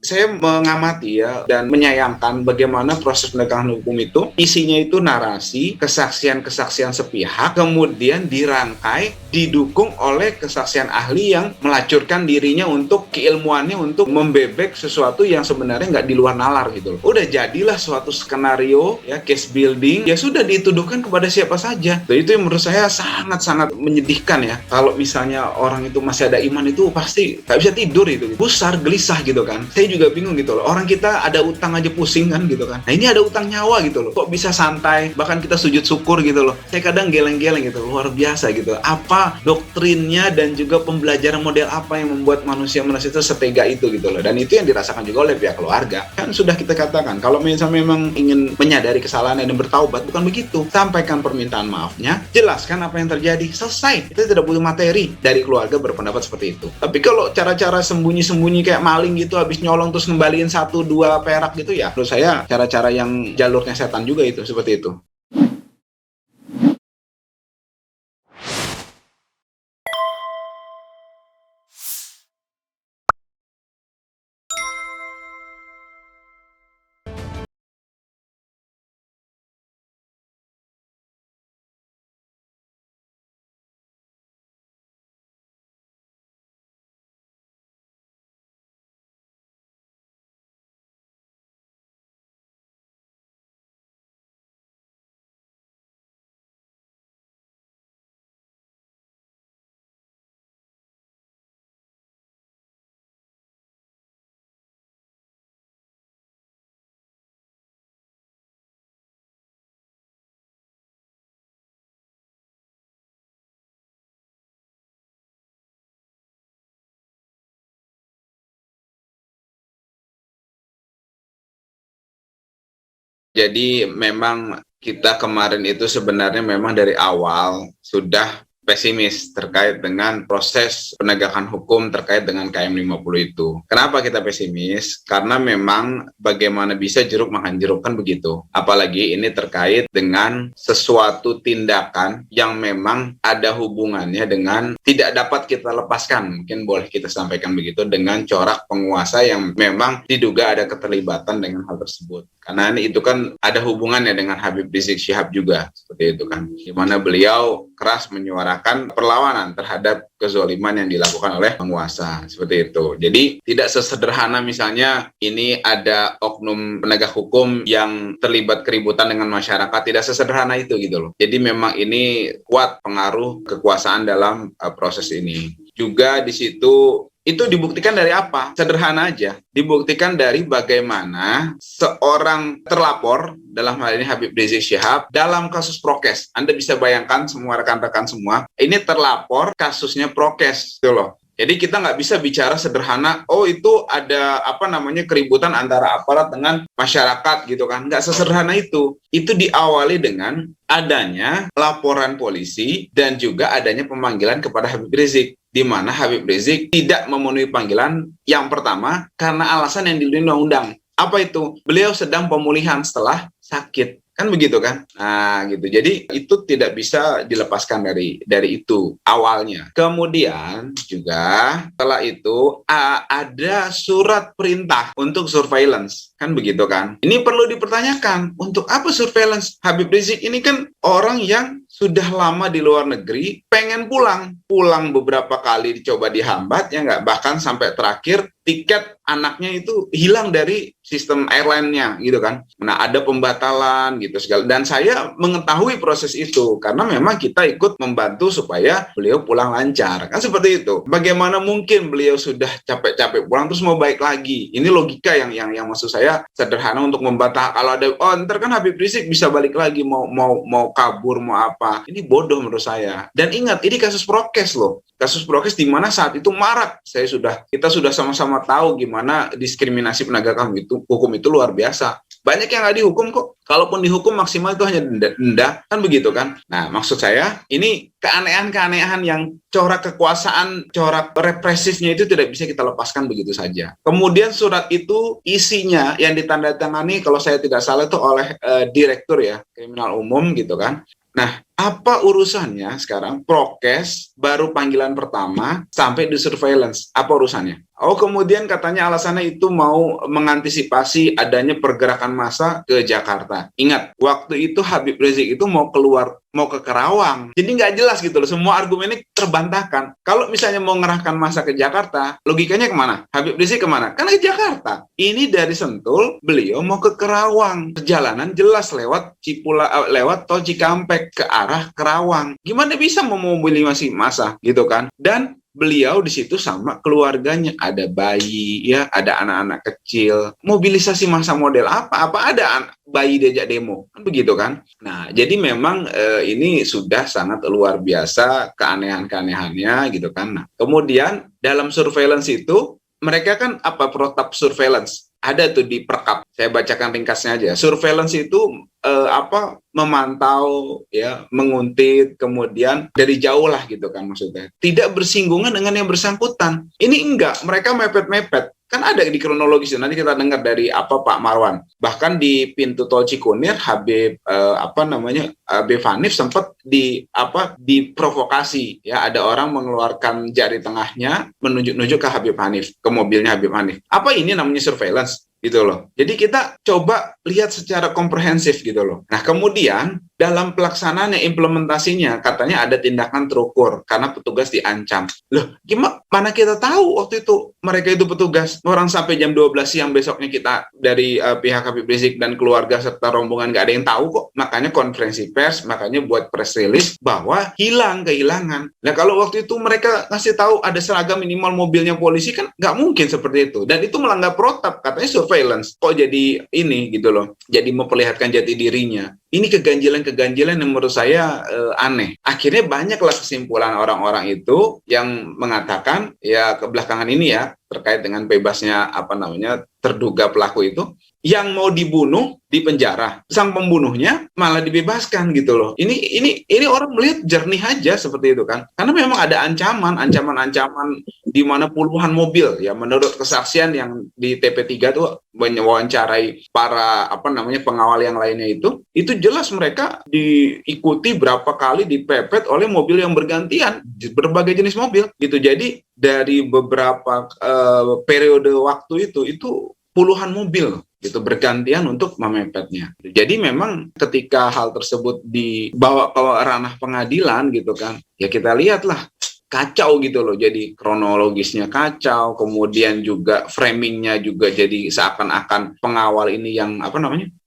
saya mengamati ya dan menyayangkan bagaimana proses penegakan hukum itu isinya itu narasi, kesaksian-kesaksian sepihak, kemudian dirangkai, didukung oleh kesaksian ahli yang melacurkan dirinya untuk keilmuannya untuk membebek sesuatu yang sebenarnya nggak di luar nalar gitu loh. Udah jadilah suatu skenario ya, case building, ya sudah dituduhkan kepada siapa saja. Itu yang menurut saya sangat-sangat menyedihkan ya. Kalau misalnya orang itu masih ada iman itu pasti nggak bisa tidur itu, pusar, gelisah gitu kan. Saya juga bingung gitu loh. Orang kita ada utang aja pusing kan gitu kan. Nah ini ada utang nyawa gitu loh. Kok bisa santai? Bahkan kita sujud syukur gitu loh. Saya kadang geleng-geleng gitu, luar biasa gitu. Apa doktrinnya dan juga pembelajaran model apa yang membuat manusia-manusia itu setega itu gitu loh. Dan itu yang dirasakan juga oleh pihak keluarga. Kan sudah kita katakan, kalau misalnya memang ingin menyadari kesalahan dan bertaubat, bukan begitu. Sampaikan permintaan maafnya, jelaskan apa yang terjadi, selesai. Kita tidak butuh materi dari keluarga berpendapat seperti itu. Tapi kalau cara-cara sembunyi-sembunyi kayak maling gitu, habis nyolong terus ngembaliin 1-2 perak gitu ya, menurut saya cara-cara yang jalurnya setan juga itu, seperti itu. Jadi memang kita kemarin itu sebenarnya memang dari awal sudah pesimis terkait dengan proses penegakan hukum terkait dengan KM 50 itu. Kenapa kita pesimis? Karena memang bagaimana bisa jeruk makan jeruk kan begitu. Apalagi ini terkait dengan sesuatu tindakan yang memang ada hubungannya dengan tidak dapat kita lepaskan, mungkin boleh kita sampaikan begitu, dengan corak penguasa yang memang diduga ada keterlibatan dengan hal tersebut. Karena itu kan ada hubungannya dengan Habib Rizik Syihab juga, seperti itu kan. Di mana beliau keras menyuarakan perlawanan terhadap kezoliman yang dilakukan oleh penguasa, seperti itu. Jadi tidak sesederhana misalnya ini ada oknum penegak hukum yang terlibat keributan dengan masyarakat, tidak sesederhana itu gitu loh. Jadi memang ini kuat pengaruh kekuasaan dalam proses ini. Juga di situ itu dibuktikan dari apa? Sederhana aja. Dibuktikan dari bagaimana seorang terlapor, dalam hal ini Habib Rizik Syihab, dalam kasus prokes. Anda bisa bayangkan semua rekan-rekan semua, ini terlapor kasusnya prokes, gitu loh. Jadi kita nggak bisa bicara sederhana, oh itu ada keributan antara aparat dengan masyarakat gitu kan. Nggak sesederhana itu. Itu diawali dengan adanya laporan polisi dan juga adanya pemanggilan kepada Habib Rizik, di mana Habib Rizik tidak memenuhi panggilan yang pertama karena alasan yang dilindungi undang-undang. Apa itu? Beliau sedang pemulihan setelah sakit. Kan begitu kan? Nah, gitu. Jadi itu tidak bisa dilepaskan dari itu awalnya. Kemudian juga setelah itu ada surat perintah untuk surveillance. Kan begitu kan? Ini perlu dipertanyakan, untuk apa surveillance? Habib Rizik ini kan orang yang sudah lama di luar negeri, pengen pulang beberapa kali dicoba dihambat, ya nggak, bahkan sampai terakhir tiket anaknya itu hilang dari sistem airline-nya gitu kan. Nah, ada pembatalan gitu segala, dan saya mengetahui proses itu karena memang kita ikut membantu supaya beliau pulang lancar, kan seperti itu. Bagaimana mungkin beliau sudah capek-capek pulang terus mau baik lagi? Ini logika yang maksud saya sederhana untuk membantah. Kalau ada ntar kan Habib Rizik bisa balik lagi mau kabur mau apa, ini bodoh menurut saya. Dan ingat, ini kasus prokes loh, kasus prokes di mana saat itu marak. Kita sudah sama-sama tahu gimana diskriminasi penegakan hukum itu luar biasa. Banyak yang nggak dihukum kok. Kalaupun dihukum maksimal itu hanya denda, kan begitu kan. Nah, maksud saya ini keanehan-keanehan yang corak kekuasaan, corak represifnya itu tidak bisa kita lepaskan begitu saja. Kemudian surat itu isinya yang ditandatangani kalau saya tidak salah itu oleh direktur ya kriminal umum gitu kan. Nah, Apa urusannya sekarang prokes baru panggilan pertama sampai di surveillance? Apa urusannya? Oh, kemudian katanya alasannya itu mau mengantisipasi adanya pergerakan massa ke Jakarta. Ingat, waktu itu Habib Rizik itu mau keluar, mau ke Karawang. Jadi nggak jelas gitu loh, semua argumen ini terbantahkan. Kalau misalnya mau ngerahkan massa ke Jakarta, logikanya kemana? Habib Rizik kemana? Karena ke Jakarta. Ini dari Sentul, beliau mau ke Karawang. Perjalanan jelas lewat lewat tol Cikampek ke arah Karawang. Gimana bisa memobilisasi massa gitu kan? Dan beliau di situ sama keluarganya, ada bayi, ya, ada anak-anak kecil. Mobilisasi massa model apa? Apa ada bayi diajak demo? Kan begitu kan? Nah, jadi memang ini sudah sangat luar biasa keanehan-keanehannya gitu kan. Nah, kemudian dalam surveillance itu mereka kan apa protap surveillance? Ada tuh di Perkap. Saya bacakan ringkasnya aja. Surveillance itu memantau, ya, menguntit, kemudian dari jauh lah gitu kan maksudnya. Tidak bersinggungan dengan yang bersangkutan. Ini enggak, mereka mepet-mepet. Kan ada di kronologis, nanti kita dengar dari Pak Marwan. Bahkan di pintu tol Cikunir, Habib Habib Hanif sempat diprovokasi, ya, ada orang mengeluarkan jari tengahnya menunjuk-nunjuk ke Habib Hanif, ke mobilnya Habib Hanif. Apa ini namanya surveillance? Gitu loh. Jadi kita coba lihat secara komprehensif gitu loh. Nah, kemudian dalam pelaksanaannya, implementasinya, katanya ada tindakan terukur karena petugas diancam. Loh, mana kita tahu waktu itu mereka itu petugas. Orang sampai jam 12 siang besoknya kita dari pihak Habib Rizik dan keluarga serta rombongan nggak ada yang tahu kok. Makanya konferensi pers, makanya buat press release bahwa kehilangan. Nah, kalau waktu itu mereka ngasih tahu ada seragam minimal mobilnya polisi, kan nggak mungkin seperti itu. Dan itu melanggar protap, katanya surveillance. Kok jadi ini gitu loh. Jadi memperlihatkan jati dirinya. Ini keganjilan yang menurut saya aneh. Akhirnya banyaklah kesimpulan orang-orang itu yang mengatakan, ya, kebelakangan ini ya, terkait dengan bebasnya terduga pelaku itu, yang mau dibunuh di penjara, sang pembunuhnya malah dibebaskan gitu loh. Ini orang melihat jernih aja seperti itu kan. Karena memang ada ancaman di mana puluhan mobil, ya, menurut kesaksian yang di TP3 tuh mewawancarai para pengawal yang lainnya itu jelas mereka diikuti berapa kali dipepet oleh mobil yang bergantian, berbagai jenis mobil gitu. Jadi dari beberapa periode waktu itu puluhan mobil gitu bergantian untuk memepetnya. Jadi memang ketika hal tersebut dibawa ke ranah pengadilan gitu kan, ya kita lihatlah kacau gitu loh. Jadi kronologisnya kacau, kemudian juga framingnya juga jadi seakan-akan pengawal ini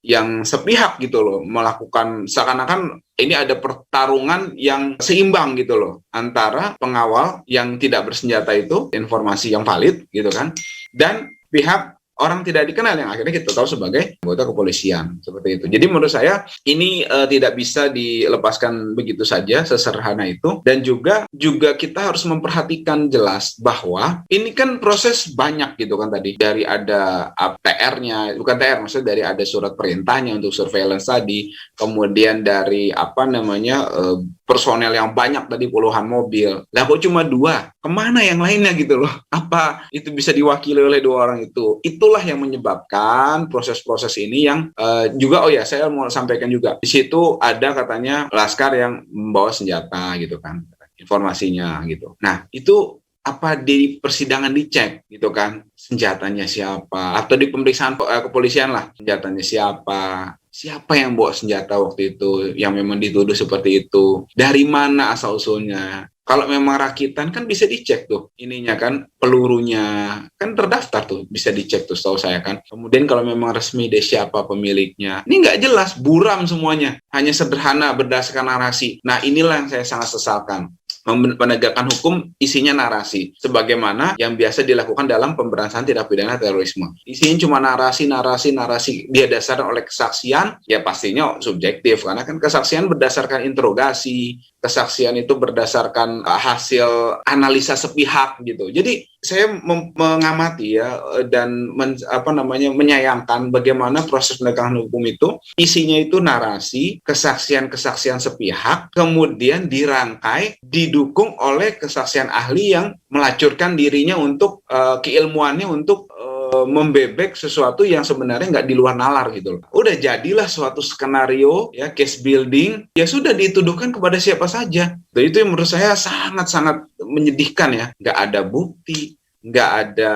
yang sepihak gitu loh, melakukan seakan-akan ini ada pertarungan yang seimbang gitu loh antara pengawal yang tidak bersenjata itu, informasi yang valid gitu kan, dan pihak orang tidak dikenal yang akhirnya kita tahu sebagai anggota kepolisian, seperti itu. Jadi menurut saya ini tidak bisa dilepaskan begitu saja sesederhana itu, dan juga kita harus memperhatikan jelas bahwa ini kan proses banyak gitu kan, tadi dari ada TR-nya, bukan TR, maksudnya dari ada surat perintahnya untuk surveillance tadi, kemudian dari personel yang banyak tadi puluhan mobil. Lah kok cuma 2? Kemana yang lainnya gitu loh? Apa itu bisa diwakili oleh 2 orang itu? Itulah yang menyebabkan proses-proses ini yang juga, saya mau sampaikan juga, di situ ada katanya laskar yang membawa senjata gitu kan, informasinya gitu. Nah, itu apa di persidangan dicek gitu kan, senjatanya siapa, atau di pemeriksaan kepolisian lah, senjatanya siapa yang bawa senjata waktu itu yang memang dituduh seperti itu, dari mana asal usulnya. Kalau memang rakitan kan bisa dicek tuh ininya kan, pelurunya kan terdaftar tuh, bisa dicek tuh setahu saya kan. Kemudian kalau memang resmi deh siapa pemiliknya, ini nggak jelas, buram semuanya, hanya sederhana berdasarkan narasi. Nah, inilah yang saya sangat sesalkan. Penegakan hukum isinya narasi, sebagaimana yang biasa dilakukan dalam pemberantasan tindak pidana terorisme. Isinya cuma narasi, dia dasarkan oleh kesaksian, ya pastinya subjektif, karena kan kesaksian berdasarkan interogasi, kesaksian itu berdasarkan hasil analisa sepihak gitu. Jadi saya mengamati ya, dan menyayangkan bagaimana proses penegakan hukum itu isinya itu narasi, kesaksian sepihak, kemudian dirangkai, didukung oleh kesaksian ahli yang melacurkan dirinya untuk keilmuannya untuk membebek sesuatu yang sebenarnya nggak di luar nalar gitu loh. Udah jadilah suatu skenario ya, case building, ya sudah dituduhkan kepada siapa saja. Dan itu yang menurut saya sangat-sangat menyedihkan ya. Nggak ada bukti, nggak ada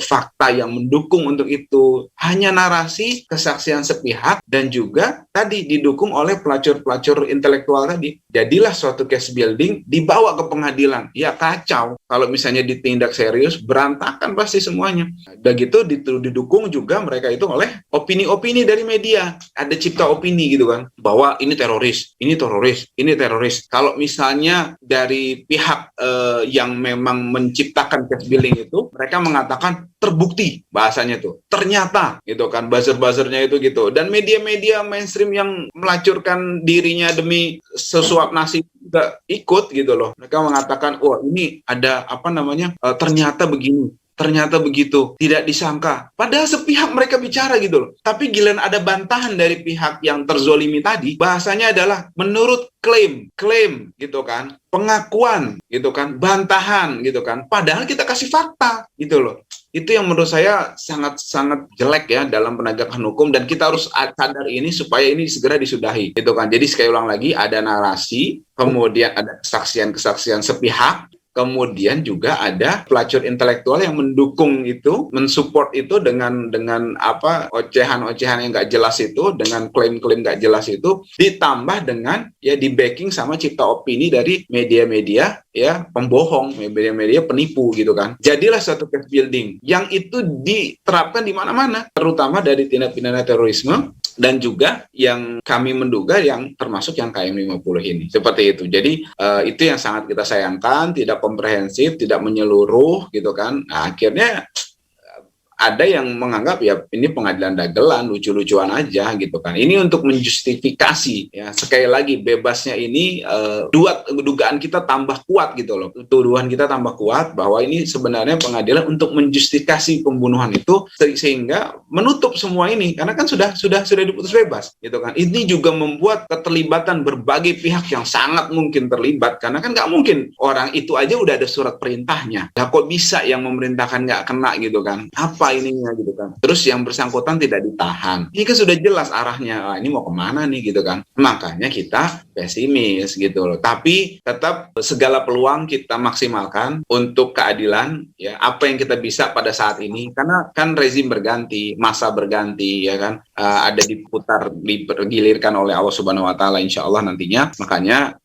fakta yang mendukung untuk itu, hanya narasi, kesaksian sepihak, dan juga tadi didukung oleh pelacur-pelacur intelektual tadi. Jadilah suatu case building, dibawa ke pengadilan, ya kacau. Kalau misalnya ditindak serius, berantakan pasti semuanya. Begitu didukung juga mereka itu oleh opini-opini dari media, ada cipta opini gitu kan, bahwa ini teroris, ini teroris, ini teroris. Kalau misalnya dari pihak yang memang menciptakan case building itu, mereka mengatakan terbukti, bahasanya tuh, ternyata gitu kan, buzzer-buzzernya itu gitu. Dan media-media mainstream yang melacurkan dirinya demi sesuap nasi juga ikut gitu loh. Mereka mengatakan, oh ini ada ternyata begini, ternyata begitu, tidak disangka. Padahal sepihak mereka bicara gitu loh. Tapi giliran ada bantahan dari pihak yang terzolimi tadi, bahasanya adalah menurut klaim gitu kan, pengakuan gitu kan, bantahan gitu kan. Padahal kita kasih fakta gitu loh. Itu yang menurut saya sangat-sangat jelek ya dalam penegakan hukum, dan kita harus sadar ini supaya ini segera disudahi gitu kan. Jadi sekali ulang lagi, ada narasi, kemudian ada kesaksian-kesaksian sepihak, kemudian juga ada pelacur intelektual yang mendukung itu, mensupport itu dengan ocehan-ocehan yang nggak jelas itu, dengan klaim-klaim nggak jelas itu, ditambah dengan ya di backing sama cipta opini dari media-media ya pembohong, media-media penipu gitu kan. Jadilah suatu case building yang itu diterapkan di mana-mana, terutama dari tindak pidana terorisme, dan juga yang kami menduga yang termasuk yang KM50 ini. Seperti itu. Jadi itu yang sangat kita sayangkan, tidak komprehensif, tidak menyeluruh gitu kan. Nah, akhirnya ada yang menganggap ya ini pengadilan dagelan, lucu-lucuan aja gitu kan. Ini untuk menjustifikasi ya, sekali lagi bebasnya ini dugaan kita tambah kuat gitu loh. Tuduhan kita tambah kuat bahwa ini sebenarnya pengadilan untuk menjustifikasi pembunuhan itu, sehingga menutup semua ini karena kan sudah diputus bebas gitu kan. Ini juga membuat keterlibatan berbagai pihak yang sangat mungkin terlibat, karena kan nggak mungkin orang itu aja udah ada surat perintahnya. Lah kok bisa yang memerintahkan nggak kena gitu kan? Apa ininya gitu kan. Terus yang bersangkutan tidak ditahan. Ini kan sudah jelas arahnya. Ini mau kemana nih gitu kan. Makanya kita pesimis gitu loh. Tapi tetap segala peluang kita maksimalkan untuk keadilan ya, apa yang kita bisa pada saat ini, karena kan rezim berganti, masa berganti ya kan. Ada digilirkan oleh Allah Subhanahu wa taala insyaallah nantinya. Makanya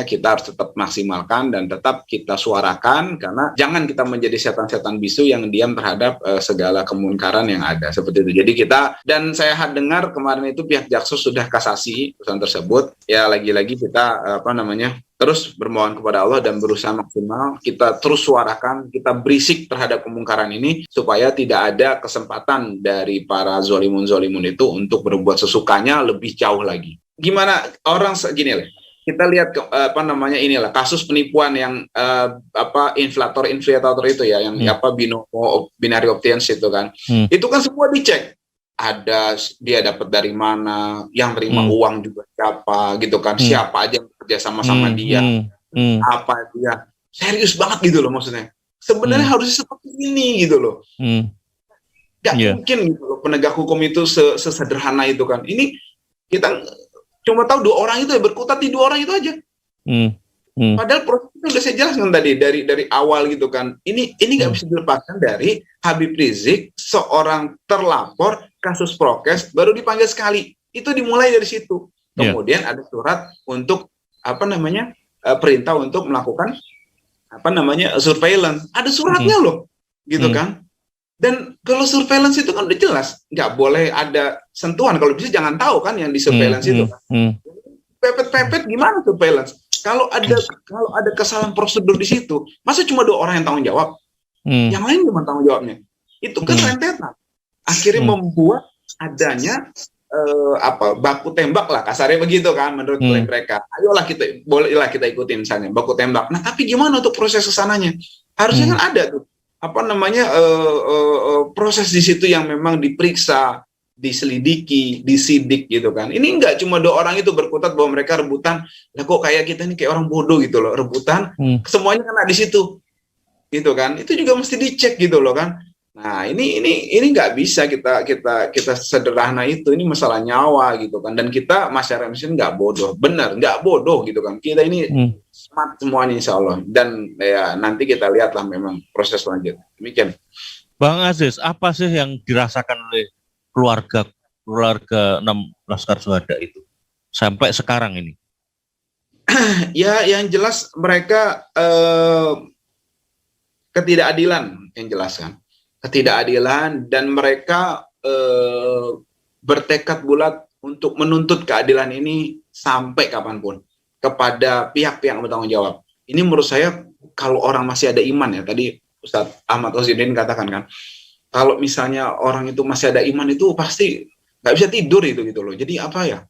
kita harus tetap maksimalkan dan tetap kita suarakan, karena jangan kita menjadi setan-setan bisu yang diam terhadap segala kemungkaran yang ada, seperti itu. Jadi dan saya dengar kemarin itu pihak Jaksa sudah kasasi putusan tersebut. Ya lagi-lagi kita terus bermohon kepada Allah dan berusaha maksimal, kita terus suarakan, kita berisik terhadap kemungkaran ini supaya tidak ada kesempatan dari para zolimun itu untuk berbuat sesukanya lebih jauh lagi. Gimana orang segini lah. Kita lihat inilah kasus penipuan yang inflator itu ya, yang binary options itu kan. Itu kan semua dicek. Ada dia dapat dari mana, yang terima uang juga siapa gitu kan. Siapa aja yang bekerja sama dia. Apa dia. Serius banget gitu loh maksudnya. Sebenarnya harusnya seperti ini gitu loh. Gak mungkin gitu loh penegak hukum itu sesederhana itu kan. Ini kita cuma tahu 2 orang itu ya, berkutat di 2 orang itu aja. Padahal proses itu udah saya jelaskan tadi dari awal gitu kan. Ini nggak bisa dilepaskan dari Habib Rizik, seorang terlapor kasus prokes baru dipanggil sekali. Itu dimulai dari situ. Kemudian ada surat untuk perintah untuk melakukan surveillance. Ada suratnya loh, gitu kan. Dan kalau surveillance itu kan udah jelas, nggak boleh ada sentuhan. Kalau bisa jangan tahu kan yang di surveillance itu. Pepet-pepet gimana surveillance? Kalau ada kesalahan prosedur di situ, masa cuma 2 orang yang tanggung jawab? Yang lain gimana tanggung jawabnya? Itu kan rentetan. Akhirnya membuat adanya baku tembak lah, kasarnya begitu kan menurut mereka. Ayolah bolehlah kita ikutin misalnya baku tembak. Nah tapi gimana untuk proses kesananya? Harusnya kan ada tuh proses di situ yang memang diperiksa, diselidiki, disidik gitu kan. Ini enggak cuma 2 orang itu berkutat bahwa mereka rebutan. Lah kok kayak kita ini kayak orang bodoh gitu loh, rebutan. Semuanya kena di situ. Gitu kan. Itu juga mesti dicek gitu loh kan. Nah, ini nggak bisa kita sederhana itu. Ini masalah nyawa gitu kan. Dan kita masyarakat Indonesia nggak bodoh, benar nggak bodoh gitu kan. Kita ini smart semuanya insya Allah. Dan ya nanti kita lihatlah memang proses selanjutnya. Demikian. Bang Aziz, apa sih yang dirasakan oleh keluarga 6 Laskar Syuhada itu sampai sekarang ini? Ya, yang jelas mereka ketidakadilan yang jelas kan. Ketidakadilan dan mereka bertekad bulat untuk menuntut keadilan ini sampai kapanpun kepada pihak-pihak yang bertanggung jawab. Ini menurut saya kalau orang masih ada iman ya, tadi Ustadz Ahmad Rosidin katakan kan, kalau misalnya orang itu masih ada iman itu pasti nggak bisa tidur itu gitu loh. Jadi apa ya?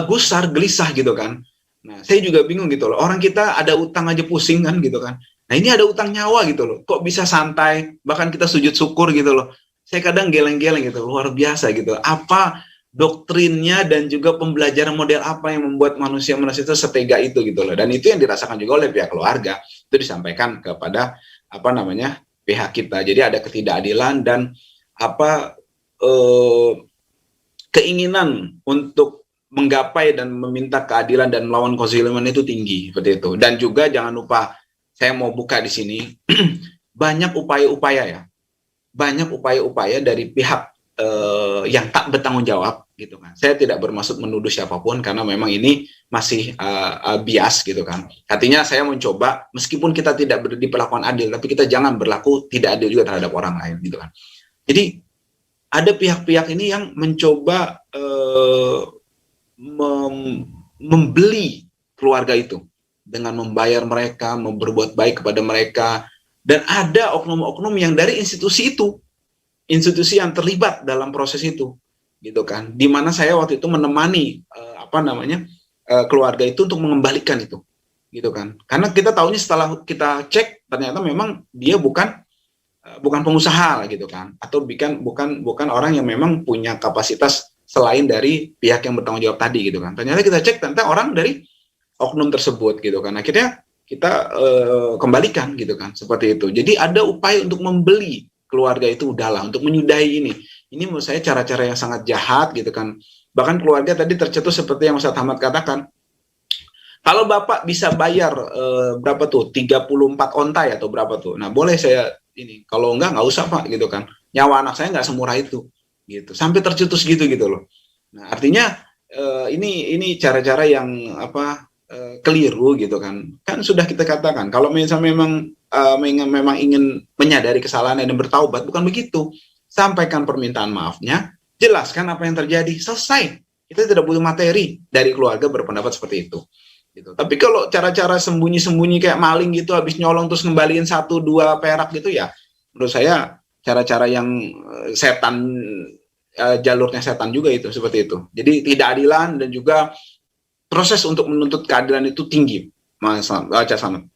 Gusar, gelisah gitu kan. Nah, saya juga bingung gitu loh. Orang kita ada utang aja pusing kan gitu kan. Nah, ini ada utang nyawa gitu loh. Kok bisa santai? Bahkan kita sujud syukur gitu loh. Saya kadang geleng-geleng gitu, luar biasa gitu. Apa doktrinnya dan juga pembelajaran model apa yang membuat manusia itu setega itu gitu loh. Dan itu yang dirasakan juga oleh pihak keluarga. Itu disampaikan kepada pihak kita. Jadi ada ketidakadilan dan keinginan untuk menggapai dan meminta keadilan dan melawan kezaliman itu tinggi seperti itu. Dan juga jangan lupa, saya mau buka di sini banyak upaya-upaya dari pihak yang tak bertanggung jawab gitu kan. Saya tidak bermaksud menuduh siapapun karena memang ini masih bias gitu kan. Artinya saya mencoba meskipun kita tidak diperlakukan adil, tapi kita jangan berlaku tidak adil juga terhadap orang lain gitu kan. Jadi ada pihak-pihak ini yang mencoba membeli keluarga itu dengan membayar mereka, berbuat baik kepada mereka, dan ada oknum-oknum yang dari institusi yang terlibat dalam proses itu, gitu kan? Di mana saya waktu itu menemani keluarga itu untuk mengembalikan itu, gitu kan? Karena kita tahunya setelah kita cek ternyata memang dia bukan pengusaha gitu kan, atau bukan orang yang memang punya kapasitas selain dari pihak yang bertanggung jawab tadi gitu kan. Ternyata kita cek ternyata orang dari oknum tersebut gitu kan. Akhirnya kita kembalikan gitu kan, seperti itu. Jadi ada upaya untuk membeli keluarga itu udahlah, untuk menyudahi ini. Ini menurut saya cara-cara yang sangat jahat gitu kan. Bahkan keluarga tadi tercetus seperti yang Ustadz Ahmad katakan. Kalau Bapak bisa bayar berapa tuh? 34 ontai atau berapa tuh? Nah, boleh saya ini. Kalau nggak usah Pak gitu kan. Nyawa anak saya nggak semurah itu. Gitu, sampai tercetus gitu loh. Nah, artinya ini cara-cara yang keliru gitu kan. Kan sudah kita katakan kalau misalnya memang ingin menyadari kesalahan dan bertaubat, bukan begitu. Sampaikan permintaan maafnya, jelaskan apa yang terjadi, selesai. Kita tidak butuh materi dari keluarga berpendapat seperti itu. Gitu. Tapi kalau cara-cara sembunyi-sembunyi kayak maling gitu, habis nyolong terus ngembaliin 1-2 perak gitu ya, menurut saya cara-cara yang setan, jalurnya setan juga itu, seperti itu. Jadi tidak adilan dan juga proses untuk menuntut keadilan itu tinggi, Mas Selamat.